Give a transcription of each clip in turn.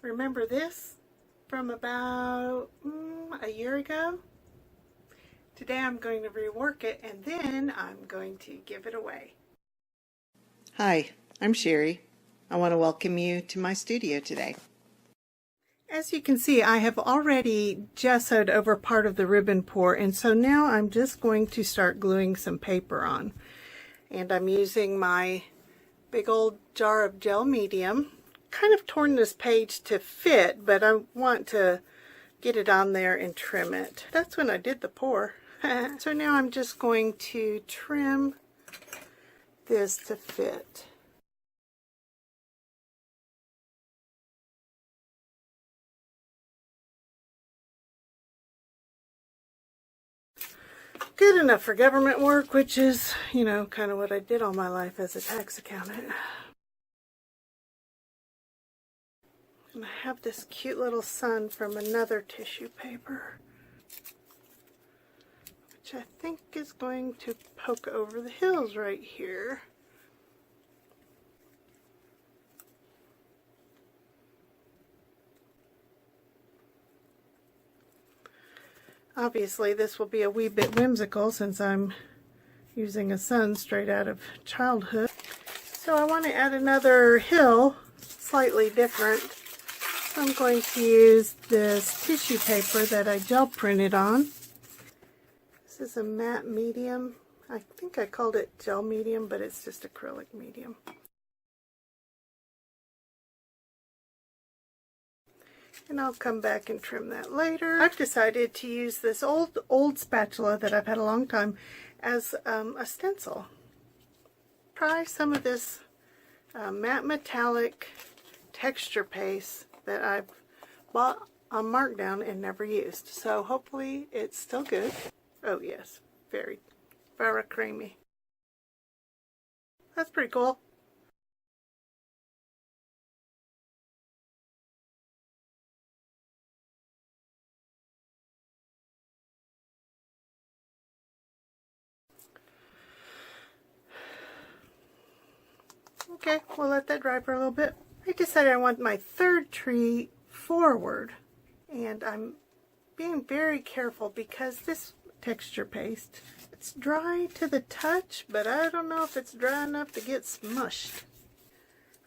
Remember this from about a year ago? Today I'm going to rework it and then I'm going to give it away. Hi, I'm Sherry. I want to welcome you to my studio today. As you can see, I have already gessoed over part of the ribbon pour, and so now I'm just going to start gluing some paper on. And I'm using my big old jar of gel medium. Kind of torn this page to fit, but I want to get it on there and trim it. That's when I did the pour. So now I'm just going to trim this to fit. Good enough for government work, which is, you know, kind of what I did all my life as a tax accountant. And I have this cute little sun from another tissue paper, which I think is going to poke over the hills right here. Obviously, this will be a wee bit whimsical since I'm using a sun straight out of childhood. So I want to add another hill, slightly different. So I'm going to use this tissue paper that I gel printed on. This is a matte medium. I think I called it gel medium, but it's just acrylic medium. And I'll come back and trim that later. I've decided to use this old spatula that I've had a long time as a stencil. Try some of this matte metallic texture paste that I've bought on markdown and never used. So hopefully it's still good. Oh yes, very creamy. That's pretty cool. Okay, we'll let that dry for a little bit. I decided I want my third tree forward, and I'm being very careful because this texture paste, it's dry to the touch, but I don't know if it's dry enough to get smushed.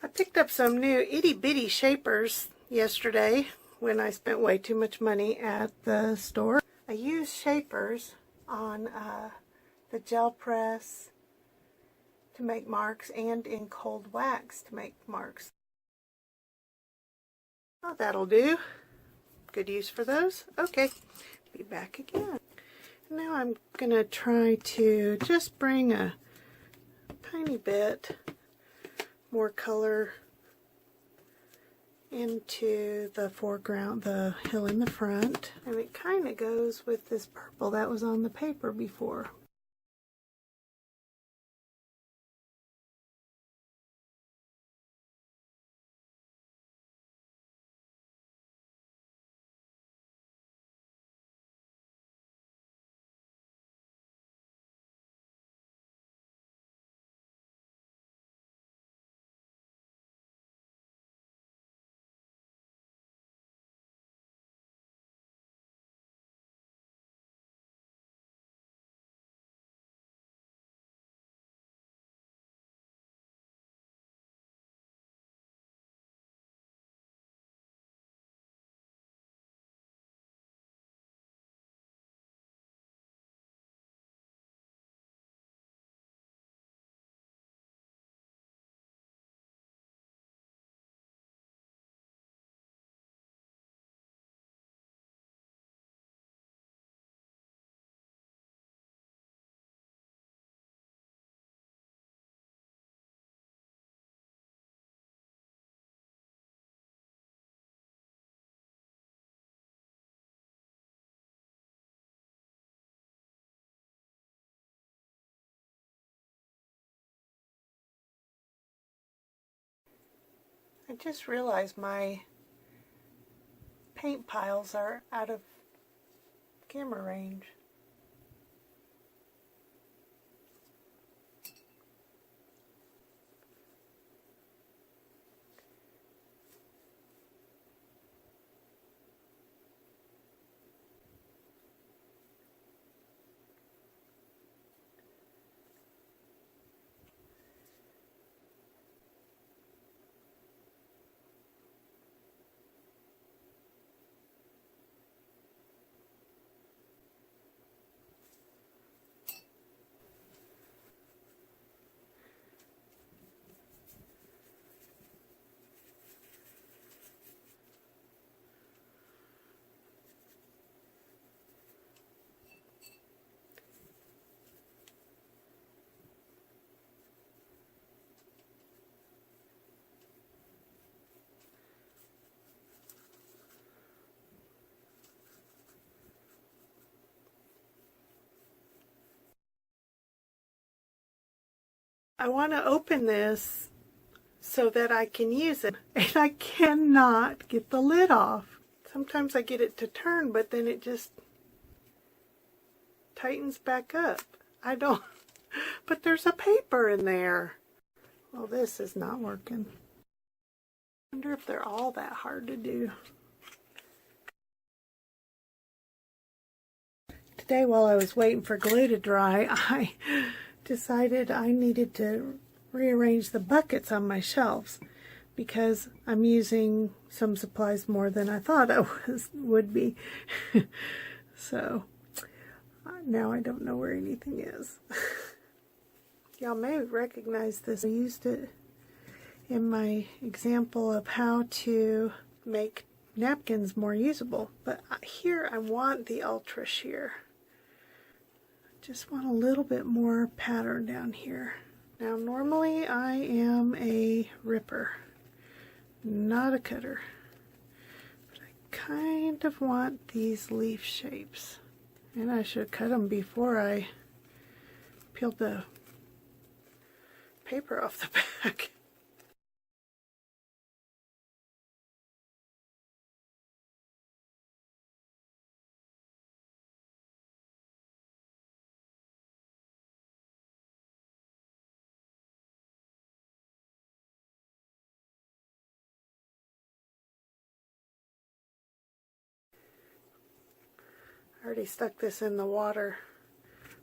I picked up some new itty-bitty shapers yesterday when I spent way too much money at the store. I used shapers on the gel press to make marks and in cold wax to make marks. Oh, that'll do. Good use for those. Okay, be back again. Now I'm going to try to just bring a tiny bit more color into the foreground, the hill in the front. And it kind of goes with this purple that was on the paper before. I just realized my paint piles are out of camera range. I want to open this so that I can use it, and I cannot get the lid off. Sometimes I get it to turn, but then it just tightens back up. I don't, but there's a paper in there. Well, this is not working. I wonder if they're all that hard to do. Today, while I was waiting for glue to dry, I decided I needed to rearrange the buckets on my shelves because I'm using some supplies more than I thought I would be. So now I don't know where anything is. Y'all may recognize this. I used it in my example of how to make napkins more usable, but here I want the ultra sheer. Just want a little bit more pattern down here. Now normally I am a ripper, not a cutter, but I kind of want these leaf shapes, and I should cut them before I peeled the paper off the back. I already stuck this in the water,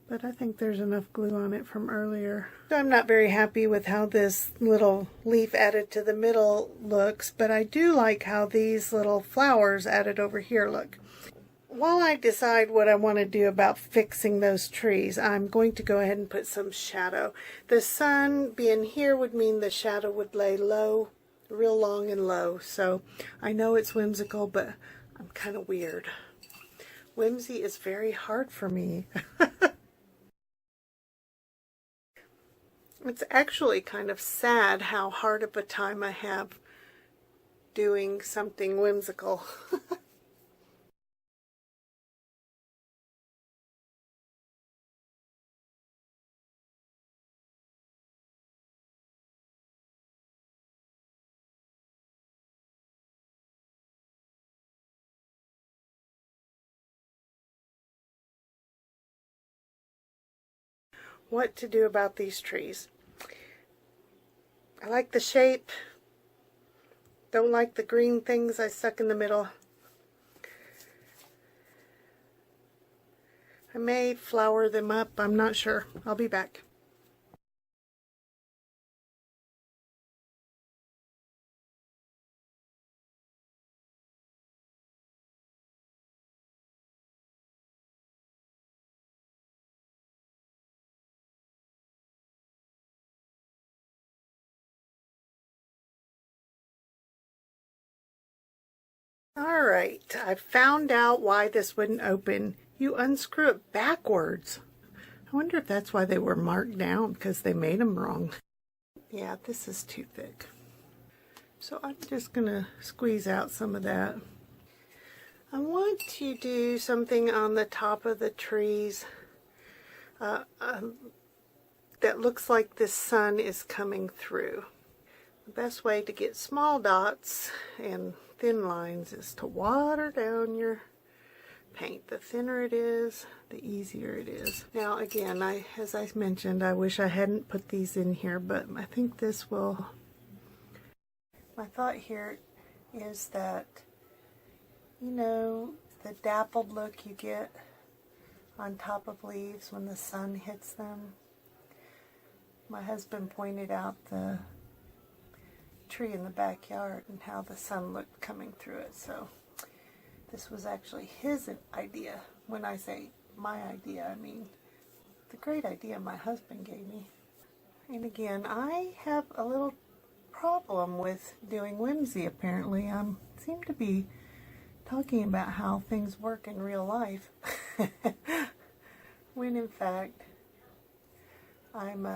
but I think there's enough glue on it from earlier. So I'm not very happy with how this little leaf added to the middle looks, but I do like how these little flowers added over here look. While I decide what I want to do about fixing those trees, I'm going to go ahead and put some shadow. The sun being here would mean the shadow would lay low, real long and low. So I know it's whimsical, but I'm kind of weird. Whimsy is very hard for me. It's actually kind of sad how hard of a time I have doing something whimsical. What to do about these trees? I like the shape. Don't like the green things I stuck in the middle. I may flower them up. I'm not sure. I'll be back. Alright, I found out why this wouldn't open. You unscrew it backwards. I wonder if that's why they were marked down, because they made them wrong. Yeah, this is too thick. So I'm just going to squeeze out some of that. I want to do something on the top of the trees that looks like the sun is coming through. The best way to get small dots and thin lines is to water down your paint. The thinner it is, the easier it is. Now again, as I mentioned, I wish I hadn't put these in here, but I think this will... My thought here is that, you know, the dappled look you get on top of leaves when the sun hits them. My husband pointed out the tree in the backyard and how the sun looked coming through it, so this was actually his idea. When I say my idea, I mean the great idea my husband gave me. And again, I have a little problem with doing whimsy apparently. I seem to be talking about how things work in real life when in fact I'm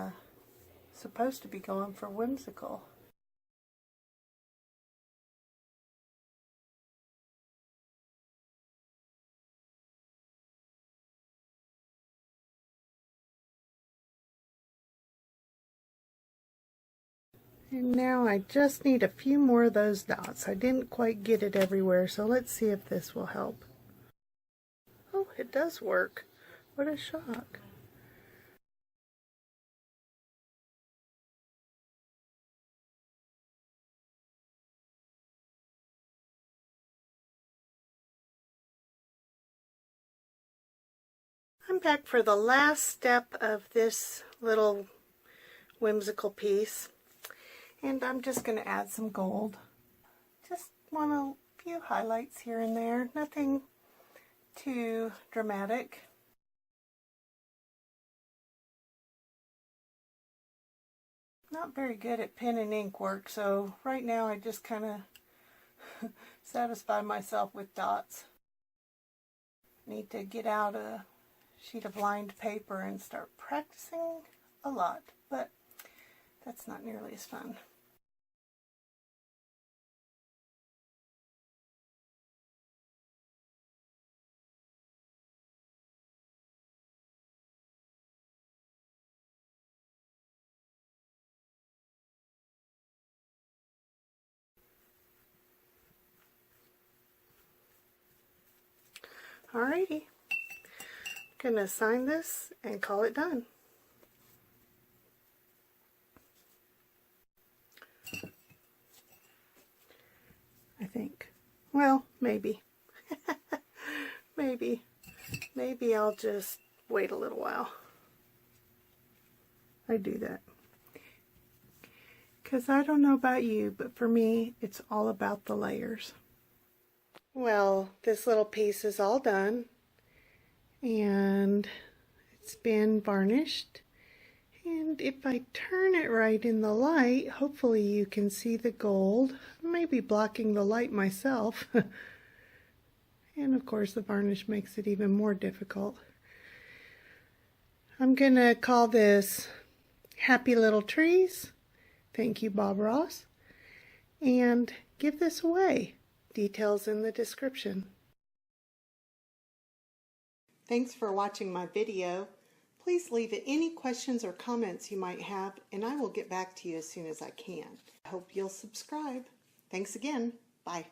supposed to be going for whimsical. And now I just need a few more of those dots. I didn't quite get it everywhere, so let's see if this will help. Oh, it does work. What a shock. I'm back for the last step of this little whimsical piece, and I'm just going to add some gold. Just want a few highlights here and there, nothing too dramatic. Not very good at pen and ink work, so right now I just kind of satisfy myself with dots. Need to get out a sheet of lined paper and start practicing a lot, but that's not nearly as fun. Alrighty, I'm gonna sign this and call it done. I think. Well, maybe. Maybe I'll just wait a little while. I do that. Because I don't know about you, but for me, it's all about the layers. Well, this little piece is all done. And it's been varnished. And if I turn it right in the light, hopefully you can see the gold. I may be blocking the light myself. And of course the varnish makes it even more difficult. I'm going to call this Happy Little Trees. Thank you, Bob Ross. And give this away. Details in the description. Thanks for watching my video. Please leave any questions or comments you might have, and I will get back to you as soon as I can. I hope you'll subscribe. Thanks again. Bye.